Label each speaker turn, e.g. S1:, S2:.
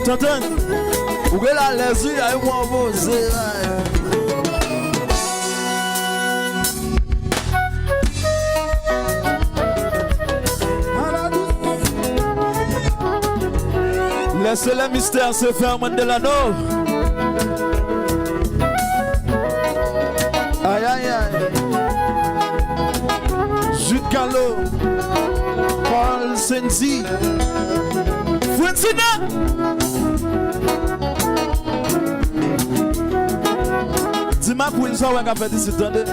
S1: T'entends? Ou que la laisse, il y a un mot posé. Laissez le mystère se faire, Mandelano. Aïe, aïe, aïe. Jude Gallo. Paul Senzi. Francina. Dis-moi pour une soirée qu'on a fait ici, attendez.